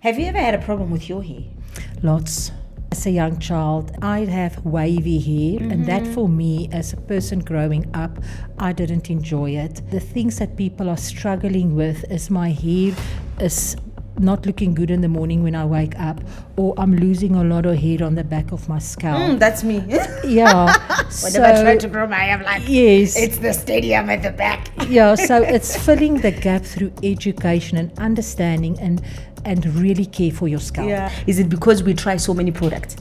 Have you ever had a problem with your hair? Lots. As a young child, I'd have wavy hair, and that for me, as a person growing up, I didn't enjoy it. The things that people are struggling with is my hair is not looking good in the morning when I wake up, or I'm losing a lot of hair on the back of my scalp. That's me. Yeah. Whenever I try to grow my hair, I'm like, yes. it's the stadium at the back. Yeah, so it's filling the gap through education and understanding and really care for your scalp. Yeah. Is it because we try so many products?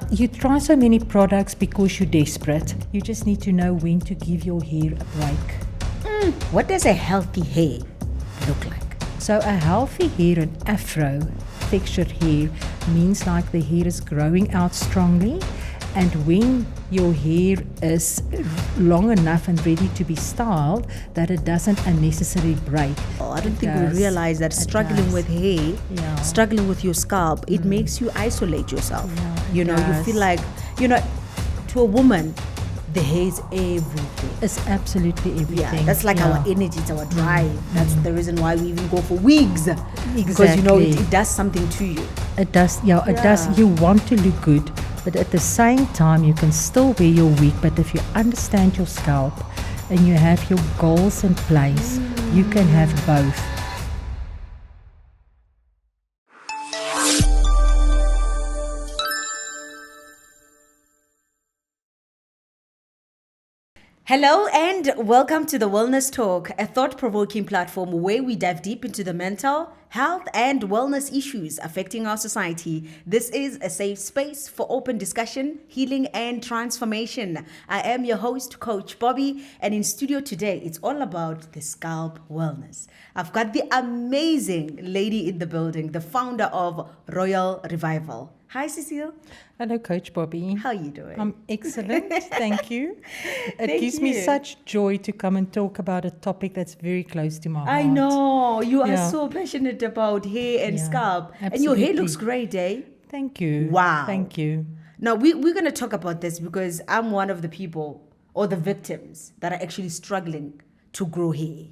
You try so many products because you're desperate. You just need to know when to give your hair a break. What does a healthy hair look like? So a healthy hair, an afro textured hair, means like the hair is growing out strongly, and when your hair is long enough and ready to be styled, that it doesn't unnecessarily break. Oh, I don't think we realize that struggling with hair, struggling with your scalp, it makes you isolate yourself. You feel like, to a woman, the hair is everything. It's absolutely everything. Yeah, that's like our energy, it's our drive. That's the reason why we even go for wigs. Because it does something to you. It does, it does. You want to look good, but at the same time, you can still wear your wig. But if you understand your scalp and you have your goals in place, you can have both. Hello and welcome to the Wellness Talk, a thought-provoking platform where we dive deep into the mental, health and wellness issues affecting our society. This is a safe space for open discussion, healing and transformation. I am your host, Coach Bobby, and in studio today, it's all about the scalp wellness. I've got the amazing lady in the building, the founder of Royal Revival. Hi, Cecile. Hello, Coach Bobby. How are you doing? I'm excellent. Thank you. It gives me you. such joy to come and talk about a topic that's very close to my heart. I know. You are Yeah. so passionate about hair and Yeah, scalp. And your hair absolutely. looks great, eh? Thank you. Wow. Thank you. Now, we're going to talk about this because I'm one of the people or the victims that are actually struggling to grow hair.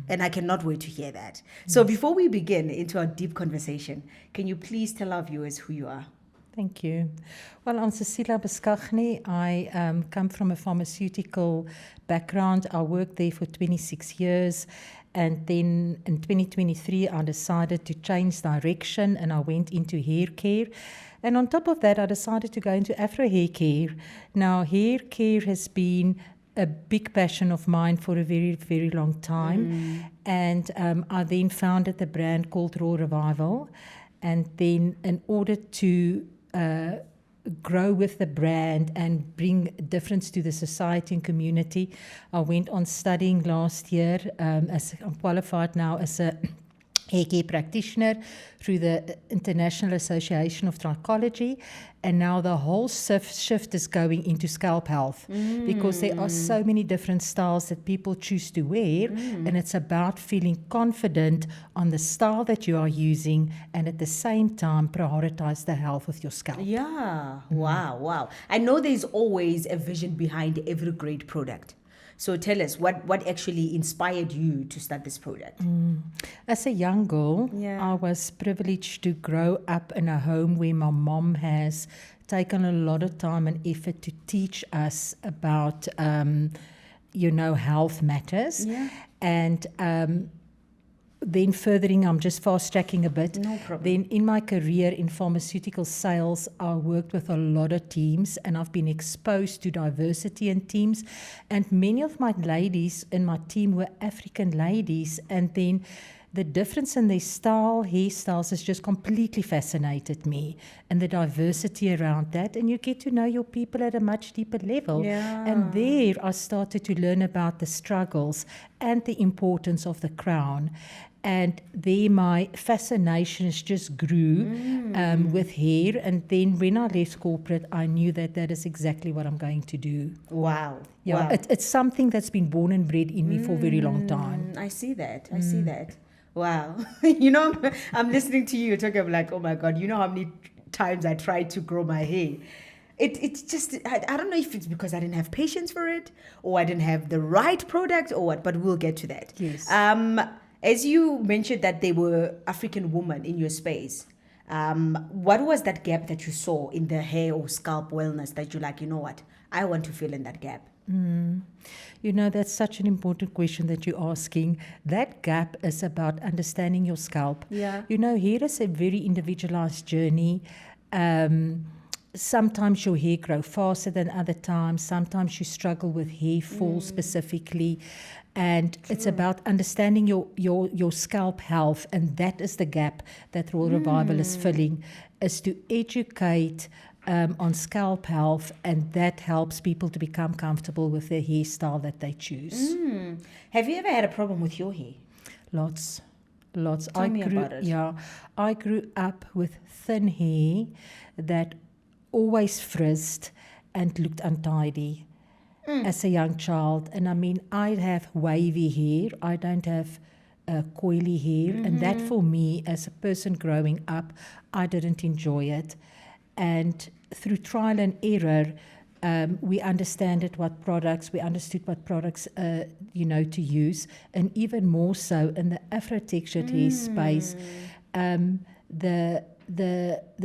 And I cannot wait to hear that. So before we begin into our deep conversation, can you please tell our viewers who you are? Thank you. Well, I'm Cecilia Beskagni. I come from a pharmaceutical background. I worked there for 26 years. And then in 2023, I decided to change direction and I went into hair care. And on top of that, I decided to go into Afro hair care. Now, hair care has been a big passion of mine for a very, very long time. And I then founded the brand called Royal Revival. And then in order to grow with the brand and bring difference to the society and community, I went on studying last year. As I'm qualified now as a hair care practitioner through the International Association of Trichology, and now the whole shift is going into scalp health because there are so many different styles that people choose to wear, and it's about feeling confident on the style that you are using and at the same time prioritize the health of your scalp. Yeah. Wow. I know there's always a vision behind every great product. So tell us, what actually inspired you to start this product? As a young girl, Yeah. I was privileged to grow up in a home where my mom has taken a lot of time and effort to teach us about, health matters. Yeah. And then furthering, I'm just fast-tracking a bit. No problem. Then in my career in pharmaceutical sales, I worked with a lot of teams and I've been exposed to diversity in teams. And many of my ladies in my team were African ladies. And then the difference in their hairstyles has just completely fascinated me. And the diversity around that. And you get to know your people at a much deeper level. Yeah. And there I started to learn about the struggles and the importance of the crown. And there my fascination just grew with hair. And then when I left corporate, I knew that is exactly what I'm going to do. Wow. Yeah, Wow. it's something that's been born and bred in me for a very long time. I see that. Wow. I'm listening to you talking, I'm like, oh my God, you know how many times I tried to grow my hair. It's just, I don't know if it's because I didn't have patience for it or I didn't have the right product or what, but we'll get to that. Yes. As you mentioned that they were African women in your space, What was that gap that you saw in the hair or scalp wellness that you like, you know what, I want to fill in that gap? You know, that's such an important question that you're asking. That gap is about understanding your scalp. Yeah. You know, hair is a very individualized journey. Sometimes your hair grows faster than other times. Sometimes you struggle with hair fall specifically. And it's about understanding your scalp health. And that is the gap that Raw Revival is filling, is to educate on scalp health, and that helps people to become comfortable with their hairstyle that they choose. Have you ever had a problem with your hair? Lots. Tell me about it. Yeah, I grew up with thin hair that always frizzed and looked untidy as a young child. And I mean, I have wavy hair. I don't have coily hair. And that for me, as a person growing up, I didn't enjoy it. And through trial and error, we understood what products to use, and even more so in the Afro-textured hair space. The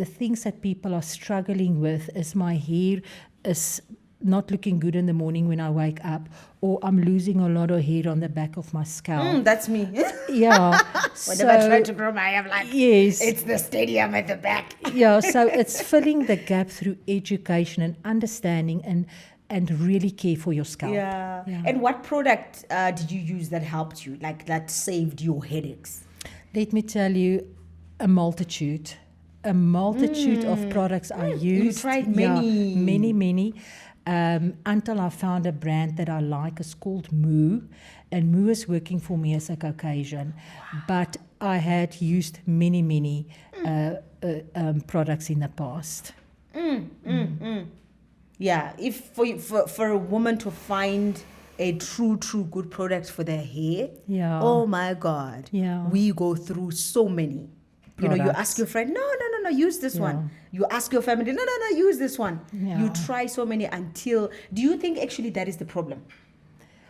things that people are struggling with is my hair is not looking good in the morning when I wake up, or I'm losing a lot of hair on the back of my scalp. That's me. Yeah. Whenever I try to grow my hair, I'm like, yes. it's the stadium at the back. Yeah, so it's filling the gap through education and understanding and really care for your scalp. Yeah. And what product did you use that helped you, like that saved your headaches? Let me tell you, a multitude of products I used. You tried many. Yeah, many. Until I found a brand that I like. It's called Moo, and Moo is working for me as a Caucasian. But I had used many products in the past. Yeah, if for a woman to find a true good product for their hair, Yeah. oh my God, Yeah. we go through so many. You know, you Products. ask your friend, no, use this one. You ask your family, no, use this one. Yeah. You try so many until, do you think actually that is the problem?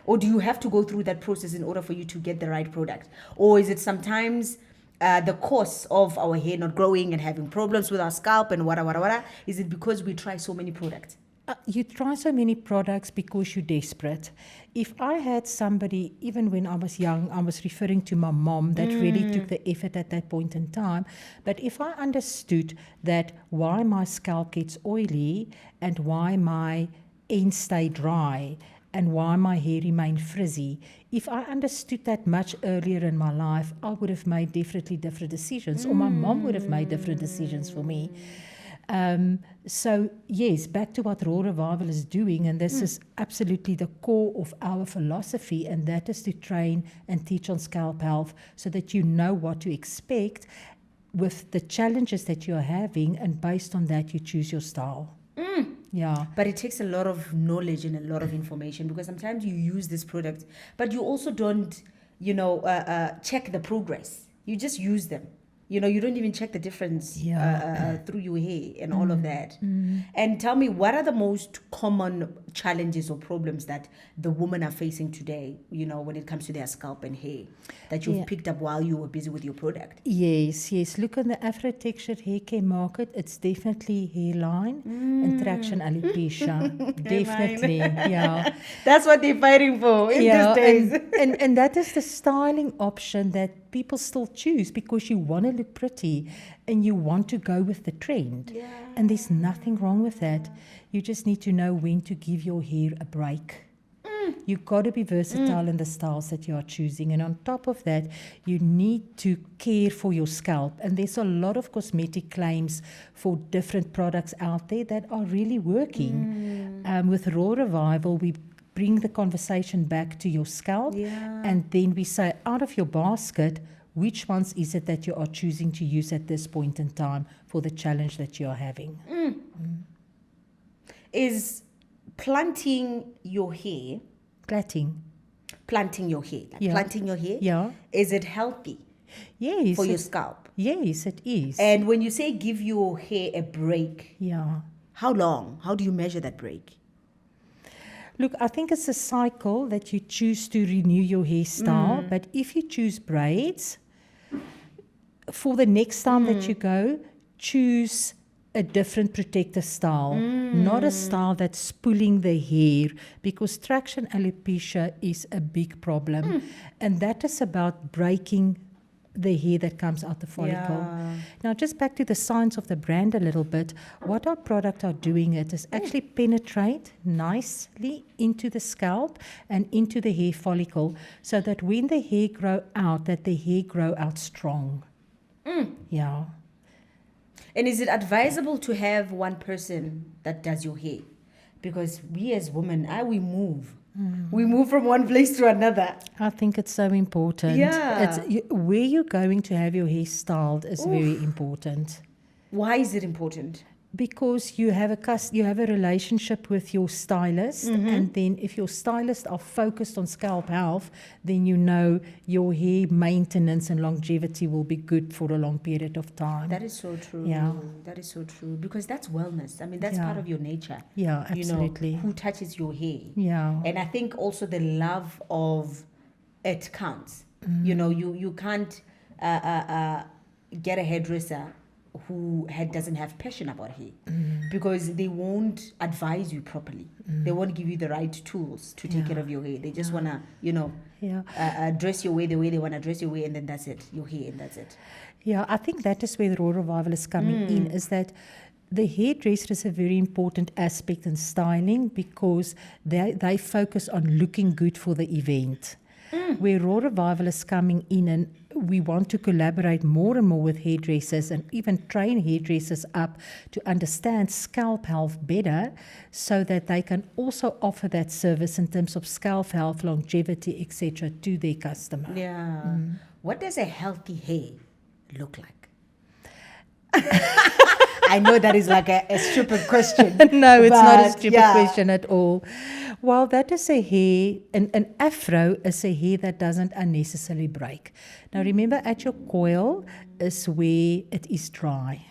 Or do you have to go through that process in order for you to get the right product? Or is it sometimes the cause of our hair not growing and having problems with our scalp and wada? Is it because we try so many products? You try so many products because you're desperate. If I had somebody, even when I was young, I was referring to my mom, that really took the effort at that point in time. But if I understood that why my scalp gets oily and why my ends stay dry and why my hair remain frizzy, if I understood that much earlier in my life, I would have made definitely different decisions, or my mom would have made different decisions for me. So yes, back to what Raw Revival is doing, and this is absolutely the core of our philosophy, and that is to train and teach on scalp health so that you know what to expect with the challenges that you're having, and based on that you choose your style. Yeah. But it takes a lot of knowledge and a lot of information, because sometimes you use this product, but you also don't, check the progress. You just use them. You don't even check the difference through your hair and all of that. And tell me, what are the most common challenges or problems that the women are facing today, when it comes to their scalp and hair, that you've picked up while you were busy with your product? Yes. Look, in the Afro-textured hair care market, it's definitely hairline and traction alopecia. Definitely, yeah. That's what they're fighting for in these days. And that is the styling option that people still choose, because you want to look pretty and you want to go with the trend. Yeah. And there's nothing wrong with that. You just need to know when to give your hair a break. You've got to be versatile in the styles that you are choosing. And on top of that, you need to care for your scalp. And there's a lot of cosmetic claims for different products out there that are really working. With Raw Revival, we bring the conversation back to your scalp. Yeah. And then we say, out of your basket, which ones is it that you are choosing to use at this point in time for the challenge that you are having? Is planting your hair, Planting your hair, Yeah. is it healthy Yes. for your scalp? Yes, it is. And when you say give your hair a break, Yeah. how long? How do you measure that break? Look, I think it's a cycle that you choose to renew your hairstyle. But if you choose braids, for the next time that you go, choose a different protective style, not a style that's pulling the hair, because traction alopecia is a big problem. And that is about breaking the hair that comes out the follicle. Yeah. Now, just back to the science of the brand a little bit, what our product are doing it is actually penetrate nicely into the scalp and into the hair follicle, so that when the hair grow out, that the hair grow out strong. Yeah. And is it advisable to have one person that does your hair? Because we as women, we move. We move from one place to another. I think it's so important. Yeah. Where you're going to have your hair styled is very important. Why is it important? Because you have a relationship with your stylist, and then if your stylist are focused on scalp health, then you know your hair maintenance and longevity will be good for a long period of time. That is so true. Yeah. That is so true. Because that's wellness. I mean, that's Yeah. part of your nature. Yeah, absolutely. You know, who touches your hair. Yeah. And I think also the love of it counts. You know, you can't get a hairdresser who doesn't have passion about hair, because they won't advise you properly. They won't give you the right tools to take care of your hair. They just want to, dress your way the way they want to dress your way, and then that's it, your hair, and that's it. Yeah, I think that is where the Raw Revival is coming in, is that the hairdresser is a very important aspect in styling, because they focus on looking good for the event. Where Raw Revival is coming in, and we want to collaborate more and more with hairdressers and even train hairdressers up to understand scalp health better, so that they can also offer that service in terms of scalp health, longevity, etc. to their customer. Yeah. What does a healthy hair look like? I know that is like a stupid question. No, it's not a but stupid yeah. question at all. Well, that is a hair, an afro is a hair that doesn't unnecessarily break. Now, remember, at your coil is where it is dry.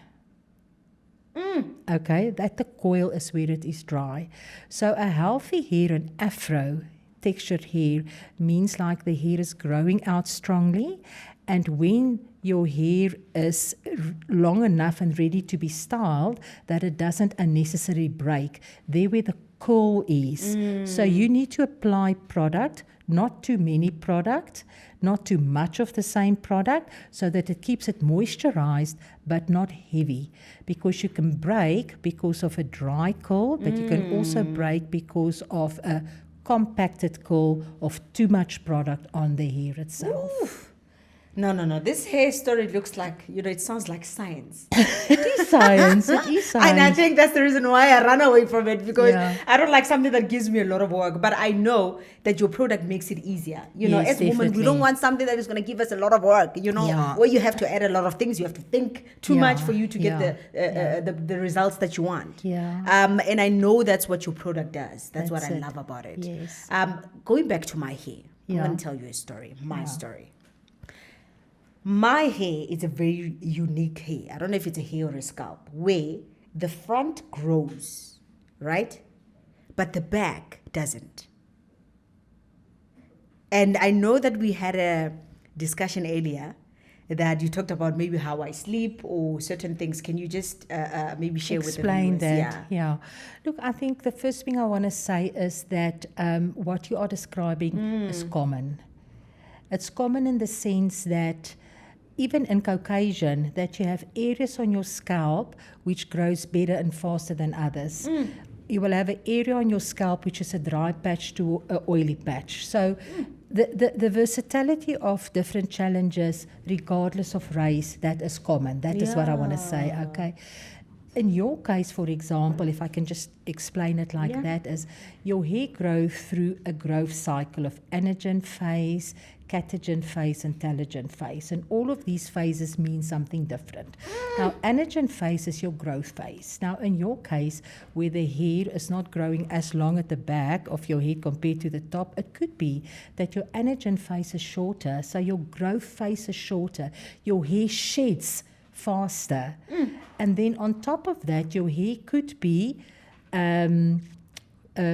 Okay, that the coil is where it is dry. So a healthy hair, an afro textured hair, means like the hair is growing out strongly, and when your hair is long enough and ready to be styled, that it doesn't unnecessarily break, there where the curl is. So you need to apply product, not too many product, not too much of the same product, so that it keeps it moisturized but not heavy. Because you can break because of a dry curl, but you can also break because of a compacted curl of too much product on the hair itself. Oof. No. This hair story looks like, it sounds like science. It is science. It is science. And I think that's the reason why I run away from it, because Yeah. I don't like something that gives me a lot of work. But I know that your product makes it easier. Yes, as women, we definitely. don't want something that is going to give us a lot of work, Yeah. where you have to add a lot of things. You have to think too Yeah, much for you to get yeah, the results that you want. Yeah. And I know that's what your product does. That's what That's I it. love about it. Yes. Going back to my hair, I'm Yeah. going to tell you a story, my story. My hair is a very unique hair. I don't know if it's a hair or a scalp, where the front grows, right? But the back doesn't. And I know that we had a discussion earlier that you talked about maybe how I sleep or certain things. Can you just maybe share Explain with the viewers? that. Yeah. Look, I think the first thing I want to say is that what you are describing is common. It's common in the sense that even in Caucasian, that you have areas on your scalp which grows better and faster than others. You will have an area on your scalp which is a dry patch to an oily patch. So the versatility of different challenges, regardless of race, that is common. That is what I want to say, Yeah. okay? In your case, for example, if I can just explain it like Yeah. that, is your hair grows through a growth cycle of anagen phase, catagen phase, and telogen phase. And all of these phases mean something different. Now, anagen phase is your growth phase. Now, in your case, where the hair is not growing as long at the back of your head compared to the top, it could be that your anagen phase is shorter, so your growth phase is shorter. Your hair sheds faster. And then on top of that, your hair could be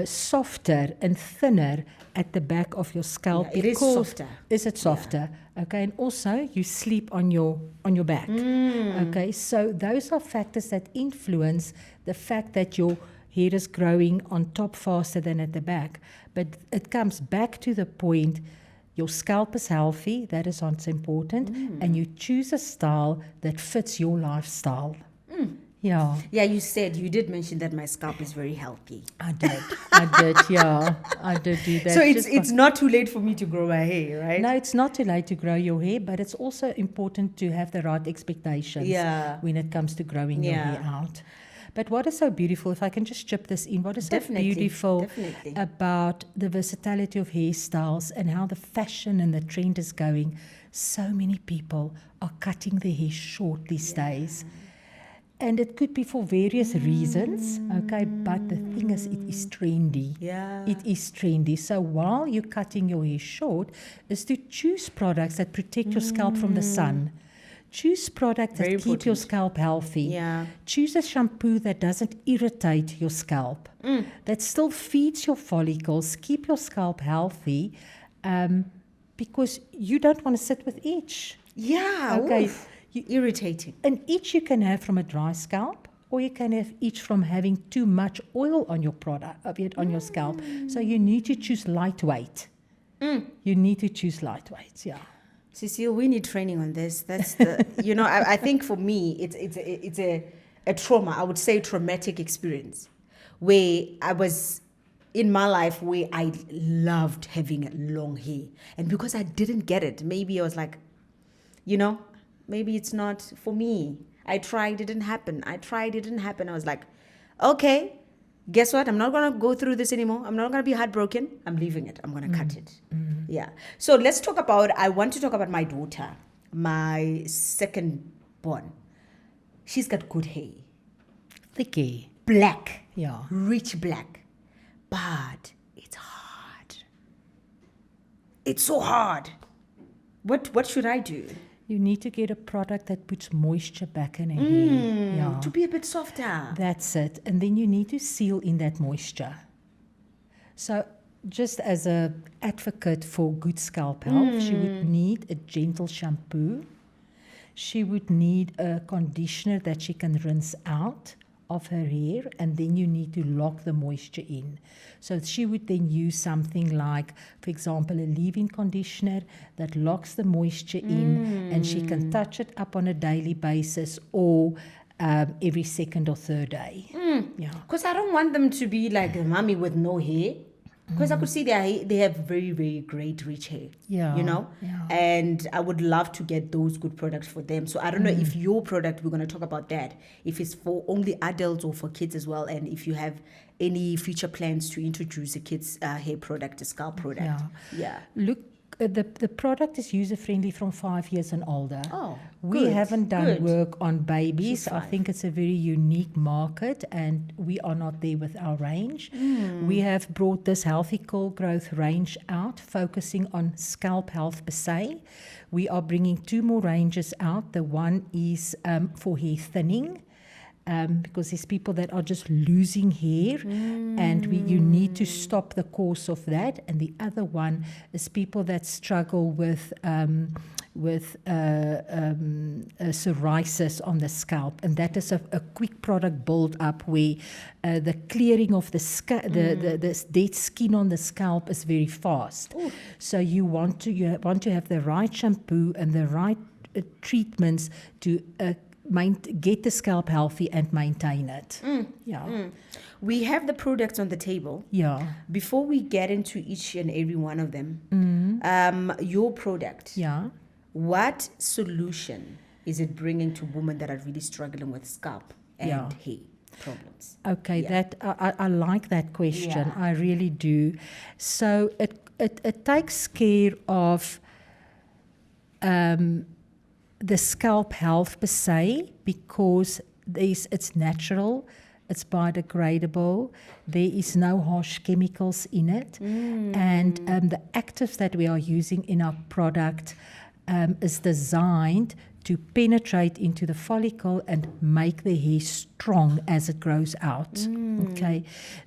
softer and thinner at the back of your scalp. Yeah, it is because- softer. Is it softer? Okay, and also you sleep on your back. Okay, so those are factors that influence the fact that your hair is growing on top faster than at the back. But it comes back to the point your scalp is healthy, that is what's important, and you choose a style that fits your lifestyle. Yeah, Yeah, you did mention that my scalp is very healthy. I did, yeah, I did do that. So just it's not too late for me to grow my hair, right? No, it's not too late to grow your hair, but it's also important to have the right expectations Yeah. when it comes to growing your hair out. But what is so beautiful, if I can just chip this in, what is Definitely, so beautiful definitely. about the versatility of hairstyles and how the fashion and the trend is going, so many people are cutting their hair short these days. And it could be for various reasons, okay, but the thing is, it is trendy. Yeah. It is trendy. So while you're cutting your hair short, is to choose products that protect your scalp from the sun. Choose products Very that keep your important. scalp healthy. Yeah. Choose a shampoo that doesn't irritate your scalp, that still feeds your follicles, keep your scalp healthy, because you don't want to sit with itch. Yeah. Okay. Oof. Irritating. An itch you can have from a dry scalp, or you can have itch from having too much oil on your product, on your scalp. So you need to choose lightweight. You need to choose lightweight. Yeah. Cecile, we need training on this. That's the, I think for me, it's a trauma. I would say traumatic experience where I was in my life where I loved having long hair. And because I didn't get it, maybe I was like, maybe it's not for me. I tried, it didn't happen. I was like, okay, guess what? I'm not going to go through this anymore. I'm not going to be heartbroken. I'm leaving it. I'm going to cut it. Yeah. So I want to talk about my daughter, my second born. She's got good hair. Thick hair. Black. Yeah. Rich black. But it's hard. It's so hard. What should I do? You need to get a product that puts moisture back in her hair. Yeah. To be a bit softer. That's it. And then you need to seal in that moisture. So just as a advocate for good scalp health, she would need a gentle shampoo. She would need a conditioner that she can rinse out of her hair, and then you need to lock the moisture in. So she would then use something like, for example, a leave-in conditioner that locks the moisture in, and she can touch it up on a daily basis or every second or third day. Yeah. Because I don't want them to be like a mommy with no hair. Because I could see they have very, very great rich hair. Yeah, yeah. And I would love to get those good products for them. So I don't know if your product, we're going to talk about that, if it's for only adults or for kids as well, and if you have any future plans to introduce a kid's hair product, a scalp product. Yeah. Look, the product is user-friendly from 5 years and older. Oh, We good, haven't done good. work on babies. She's I 5. think it's a very unique market, and we are not there with our range. We have brought this Healthy Curl Growth range out, focusing on scalp health per se. We are bringing 2 more ranges out. The one is for hair thinning, because there's people that are just losing hair, and you need to stop the course of that. And the other one is people that struggle with psoriasis on the scalp, and that is a quick product build up where the clearing of the dead skin on the scalp is very fast. Ooh. So you want to have the right shampoo and the right treatments to get the scalp healthy and maintain it. Yeah. We have the products on the table. Yeah. Before we get into each and every one of them, your product, Yeah. what solution is it bringing to women that are really struggling with scalp and Yeah. hair problems? Okay, Yeah. that I like that question. Yeah. I really do. So it takes care of the scalp health per se, because it's natural, it's biodegradable, there is no harsh chemicals in it, and the actives that we are using in our product is designed to penetrate into the follicle and make the hair strong as it grows out. Okay.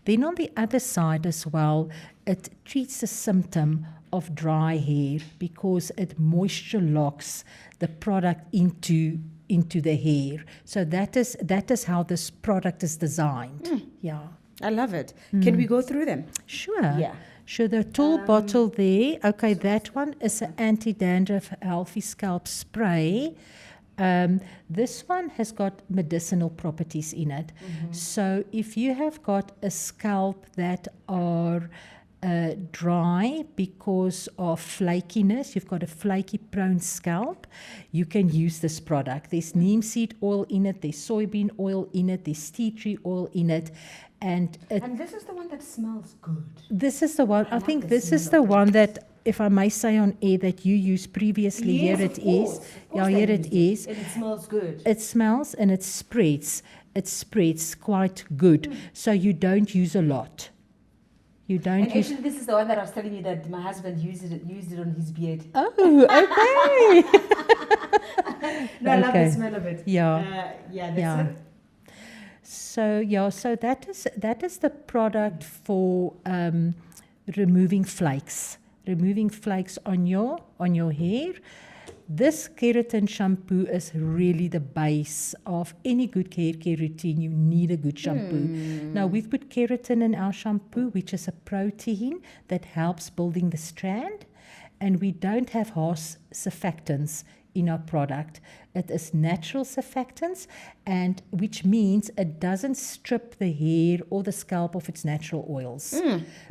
Then on the other side as well, it treats the symptom of dry hair because it moisture locks the product into the hair. So that is how this product is designed. Yeah. I love it. Can we go through them? Sure. Yeah. Sure, the tall bottle there. Okay, that one is an anti-dandruff healthy scalp spray. This one has got medicinal properties in it. So if you have got a scalp that are dry because of flakiness, you've got a flaky prone scalp, you can use this product. There's neem seed oil in it, there's soybean oil in it, there's tea tree oil in it. And this is the one that smells good. this is the one, I like think the this is smell the of one that, if I may say on air, that you used previously. Here it is. Yeah, here it is. And it smells good. It smells and it spreads. It spreads quite good. So you don't use a lot. You don't And use. actually, this is the one that I was telling you that my husband used it on his beard. Oh, okay. No, I love Okay. the smell of it. Yeah. That's Yeah. it. So that is the product for removing flakes on your hair. This keratin shampoo is really the base of any good hair care routine. You need a good shampoo. Now we've put keratin in our shampoo, which is a protein that helps building the strand, and we don't have harsh surfactants in our product. It is natural surfactants, and which means it doesn't strip the hair or the scalp of its natural oils,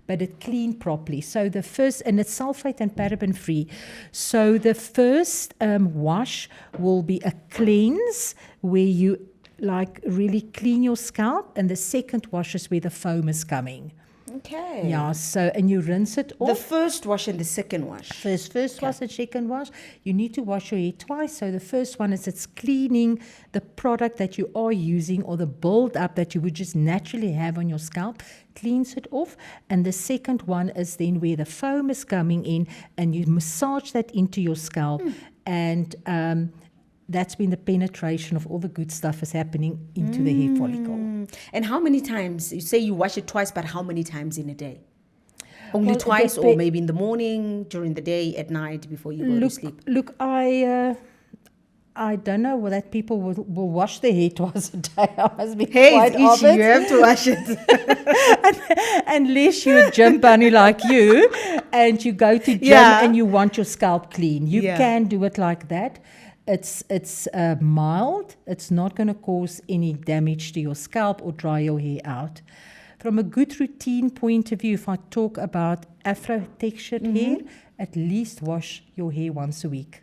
but it clean properly. So the first, and it's sulfate and paraben free. So the first wash will be a cleanse where you like really clean your scalp, and the second wash is where the foam is coming. Okay. Yeah, so, and you rinse it off. The first wash and the second wash. First wash and second wash. You need to wash your hair twice. So the first one is it's cleaning the product that you are using or the build up that you would just naturally have on your scalp, cleans it off. And the second one is then where the foam is coming in and you massage that into your scalp. And that's when the penetration of all the good stuff is happening into the hair follicle. And how many times? You say you wash it twice, but how many times in a day? Only Well, twice, or maybe in the morning, during the day, at night, before you go to sleep? Look, I don't know that people will wash their hair twice a day. I must be Hey, quite it's of itchy. You it. have to wash it. Unless you're a gym bunny like you and you go to gym Yeah. and you want your scalp clean. You Yeah. can do it like that. It's mild. It's not going to cause any damage to your scalp or dry your hair out. From a good routine point of view, if I talk about afro textured hair, at least wash your hair once a week.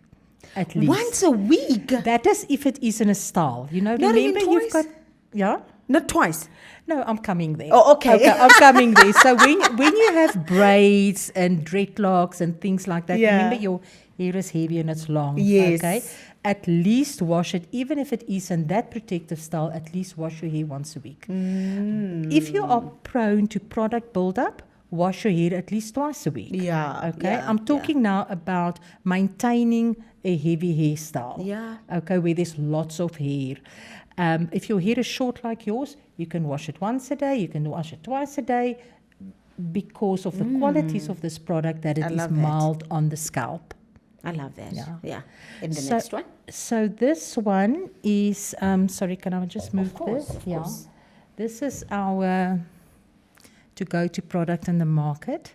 At least. Once a week? That is if it is in a style. You know, Not even remember you've twice? got. Yeah? Not twice. No, I'm coming there. Oh, okay. I'm coming there. So when you have braids and dreadlocks and things like that, Yeah. remember your hair is heavy and it's long. Yes. Okay. At least wash it, even if it is in that protective style, at least wash your hair once a week. If you are prone to product buildup, wash your hair at least twice a week. Yeah. Okay. yeah, I'm talking now about maintaining a heavy hairstyle. Yeah. Okay, where there's lots of hair. If your hair is short like yours, you can wash it once a day, you can wash it twice a day because of the qualities of this product that it I is love that. mild on the scalp. I love that. Yeah. Yeah. And the So- next one? So this one is, sorry, can I just move course, this? of Yeah. course. This is our to-go-to product in the market.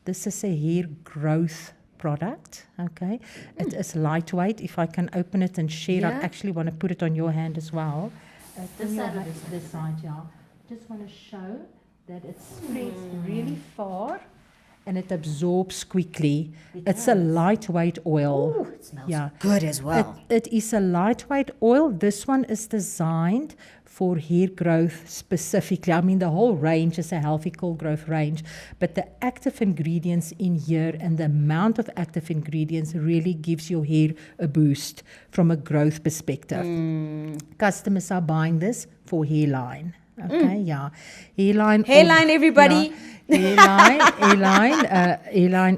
This is a hair growth product, okay? It is lightweight. If I can open it and share, I Yeah. actually want to put it on your hand as well. This on your side or hand- this side, yeah. Just want to show that it spreads really far and it absorbs quickly. It's a lightweight oil. Ooh, it smells Yeah. good as well. It is a lightweight oil. This one is designed for hair growth specifically. I mean, the whole range is a healthy cool growth range, but the active ingredients in here and the amount of active ingredients really gives your hair a boost from a growth perspective. Customers are buying this for hairline. Okay, yeah. Hairline. Hairline, everybody. Hairline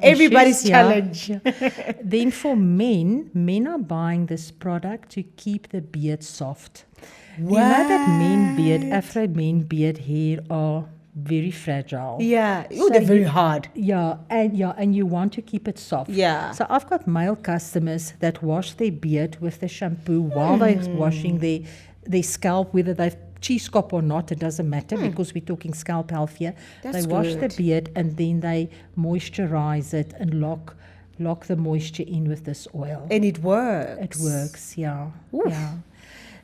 Everybody's issues, challenge. Yeah. Then for men are buying this product to keep the beard soft. You know that Afro men beard hair are very fragile. Yeah. So They're very hard. And you want to keep it soft. Yeah. So I've got male customers that wash their beard with the shampoo while they're washing their scalp, whether they've cheese scalp or not, it doesn't matter because we're talking scalp health here. That's They wash good. the beard and then they moisturize it and lock the moisture in with this oil. And it works. It works, yeah. Oof. Yeah.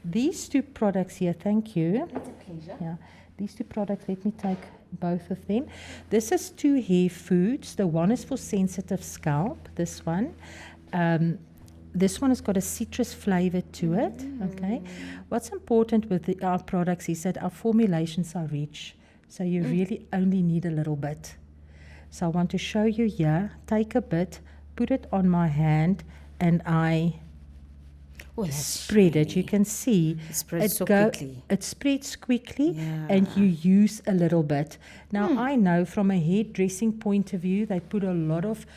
These two products here, thank you. It's a pleasure. Yeah. These two products, let me take both of them. This is 2 hair foods. The one is for sensitive scalp, this one. This one has got a citrus flavor to it, okay? What's important with our products is that our formulations are rich, so you really only need a little bit. So I want to show you here, take a bit, put it on my hand, and I Oh, that's spread it. You can see It spreads so quickly. It spreads quickly, Yeah. and you use a little bit. Now, I know from a hairdressing point of view, they put a lot of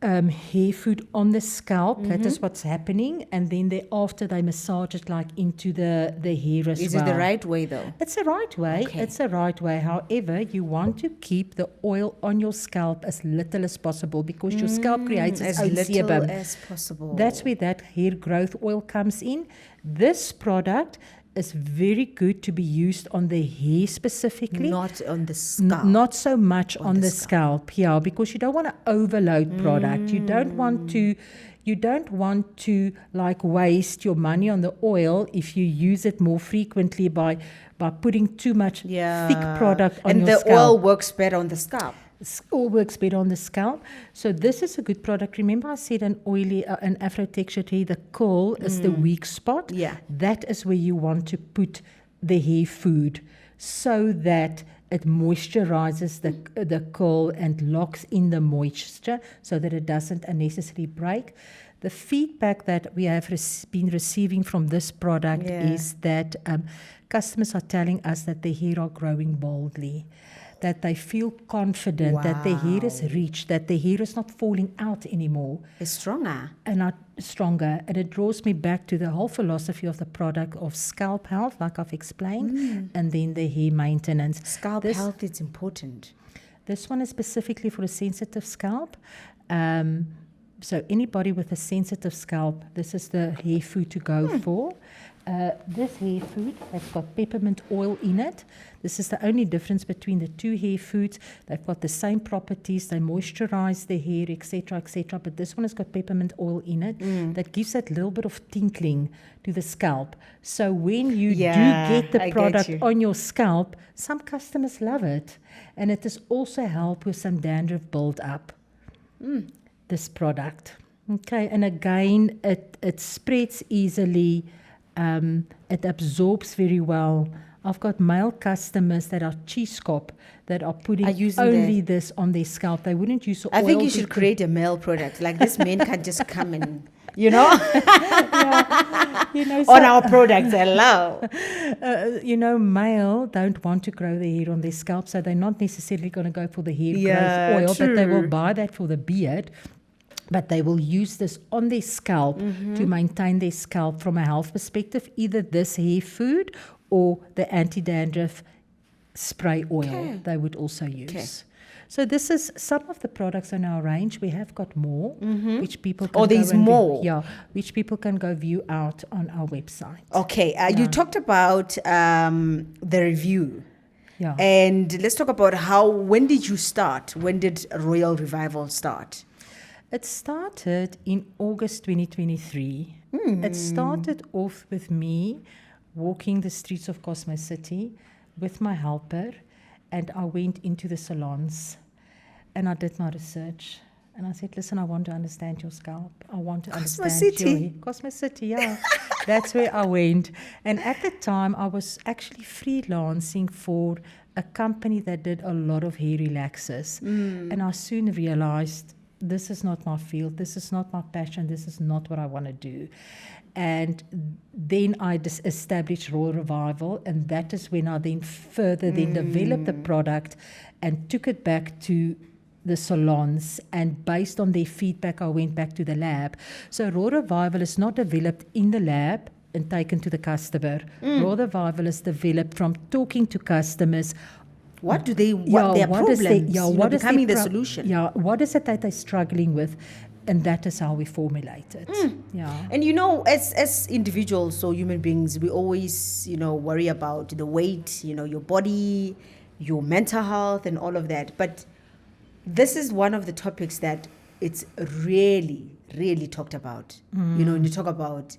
hair food on the scalp. That is what's happening. And then after they massage it like into the hair as Is well. it the right way, though? It's the right way. Okay. It's the right way. However, you want to keep the oil on your scalp as little as possible because your scalp creates its As own little sebum. as possible. That's where that hair growth oil comes in. This product is very good to be used on the hair specifically. Not on the scalp. Not so much on the scalp, yeah, because you don't want to overload product. You don't want to like waste your money on the oil if you use it more frequently by putting too much thick product on and your the scalp. oil works better on the scalp. All works better on the scalp. So this is a good product. Remember I said an oily, an afro textured hair, the curl is the weak spot. Yeah. That is where you want to put the hair food so that it moisturizes the curl and locks in the moisture so that it doesn't unnecessarily break. The feedback that we have been receiving from this product is that customers are telling us that their hair are growing boldly, that they feel confident, that their hair is rich, that their hair is not falling out anymore. It's stronger. And not stronger. And it draws me back to the whole philosophy of the product of scalp health, like I've explained, and then the hair maintenance. Scalp health is important. This one is specifically for a sensitive scalp. So anybody with a sensitive scalp, this is the hair food to go for. This hair food has got peppermint oil in it. This is the only difference between the two hair foods. They've got the same properties. They moisturize the hair, etc., etc. But this one has got peppermint oil in it that gives that little bit of tinkling to the scalp. So when you do get the product on your scalp, some customers love it. And it does also help with some dandruff build up. This product. Okay, and again, it spreads easily. It absorbs very well. I've got male customers that are cheesecop that are putting only this on their scalp. They wouldn't use oil. I think you should create a male product. Like this men can just come and, you know, on our products. Hello. Male don't want to grow their hair on their scalp, so they're not necessarily going to go for the hair growth oil, but they will buy that for the beard. But they will use this on their scalp to maintain their scalp from a health perspective, either this hair food or the anti-dandruff spray oil they would also use. So this is some of the products in our range. We have got more, which people can there's more. Which people can go view out on our website. Okay, you talked about the review. Yeah. And let's talk about when did you start? When did Royal Revival start? It started in August 2023. It started off with me walking the streets of Cosmo City with my helper, and I went into the salons and I did my research. And I said, listen, I want to understand your scalp. I want to understand your hair. Cosmo City, yeah. That's where I went. And at the time, I was actually freelancing for a company that did a lot of hair relaxers. And I soon realized this is not my field, this is not my passion, this is not what I want to do. And then I established Royal Revival, and that is when I then further then developed the product and took it back to the salons, and based on their feedback I went back to the lab. So Royal Revival is not developed in the lab and taken to the customer. Royal Revival is developed from talking to customers. What do they, what their problems, what is becoming their the solution. Yeah, what is it that they're struggling with? And that is how we formulate it. Yeah. And as individuals or human beings, we always, worry about the weight, your body, your mental health and all of that. But this is one of the topics that it's really, really talked about. When you talk about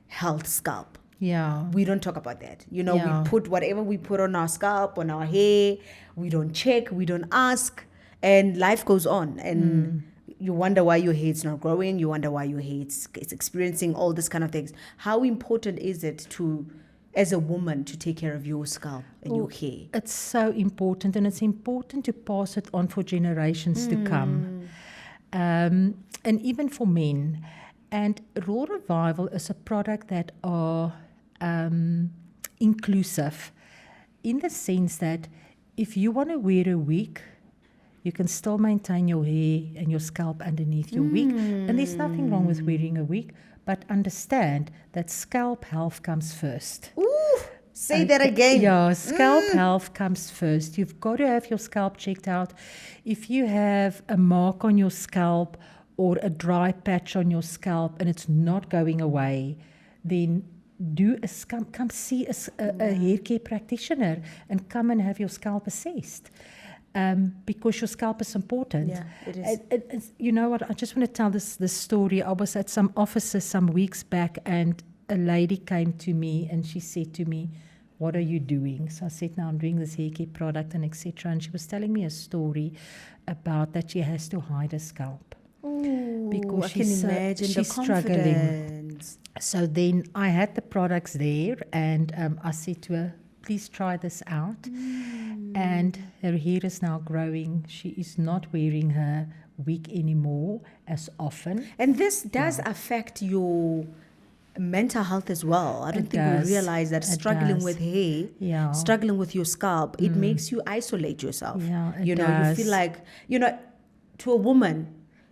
health scalp. Yeah. We don't talk about that. We put whatever we put on our scalp, on our hair, we don't check, we don't ask, and life goes on. And you wonder why your hair is not growing, you wonder why your hair is experiencing all this kind of things. How important is it as a woman, to take care of your scalp and your hair? It's so important, and it's important to pass it on for generations to come. And even for men. And Royal Revival is a product that are inclusive, in the sense that if you want to wear a wig, you can still maintain your hair and your scalp underneath your wig. And there's nothing wrong with wearing a wig, but understand that scalp health comes first. Ooh, say that again. Yeah, scalp health comes first. You've got to have your scalp checked out. If you have a mark on your scalp or a dry patch on your scalp and it's not going away, then come see a hair care practitioner and come and have your scalp assessed. Because your scalp is important. Yeah, it is. You know what? I just want to tell this story. I was at some offices some weeks back, and a lady came to me and she said to me, "What are you doing?" So I said, "Now I'm doing this hair care product and etc." And she was telling me a story about that she has to hide her scalp. Ooh, because I can imagine she's the struggling. confidence. So then I had the products there, and I said to her, "Please try this out." And her hair is now growing. She is not wearing her wig anymore as often. And this does affect your mental health as well. I don't It think does. we realize that It struggling does. with hair, Yeah. struggling with your scalp, it makes you isolate yourself. Yeah, it you does. feel like, to a woman,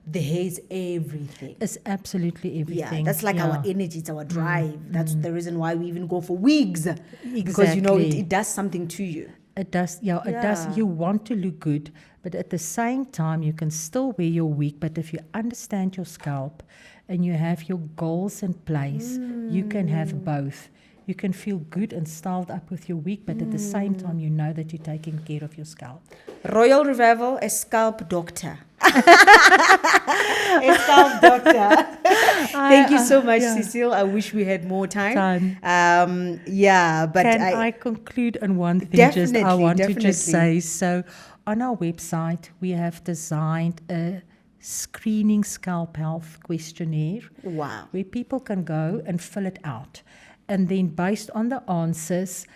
the hair is everything. It's absolutely everything. Yeah, that's like our energy, it's our drive. That's the reason why we even go for wigs. Because, Exactly. it does something to you. It does, it does. Yeah. You want to look good, but at the same time, you can still wear your wig. But if you understand your scalp and you have your goals in place, you can have both. You can feel good and styled up with your wig, but at the same time, you know that you're taking care of your scalp. Royal Revival, a scalp doctor. A scalp doctor. Thank you so much, Cecile. I wish we had more time. But Can I conclude on one thing? I want to just say, so on our website, we have designed a screening scalp health questionnaire. Wow. Where people can go and fill it out. And then based on the answers,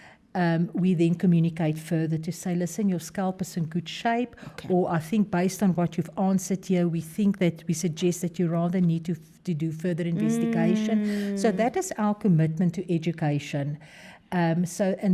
we then communicate further to say, listen, your scalp is in good shape. Okay. Or I think based on what you've answered here, we suggest that you rather need to do further investigation. So that is our commitment to education. And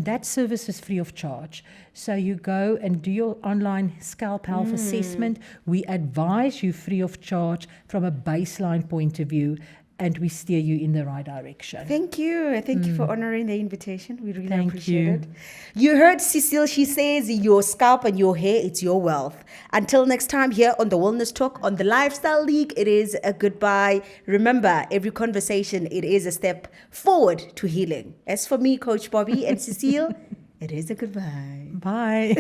that service is free of charge. So you go and do your online scalp health assessment. We advise you free of charge from a baseline point of view, and we steer you in the right direction. Thank you. Thank you for honoring the invitation. We really Thank appreciate you. it. You heard Cecile. She says your scalp and your hair, it's your wealth. Until next time here on the Wellness Talk on the Lifestyle League, it is a goodbye. Remember, every conversation, it is a step forward to healing. As for me, Coach Bobby and Cecile, it is a goodbye. Bye.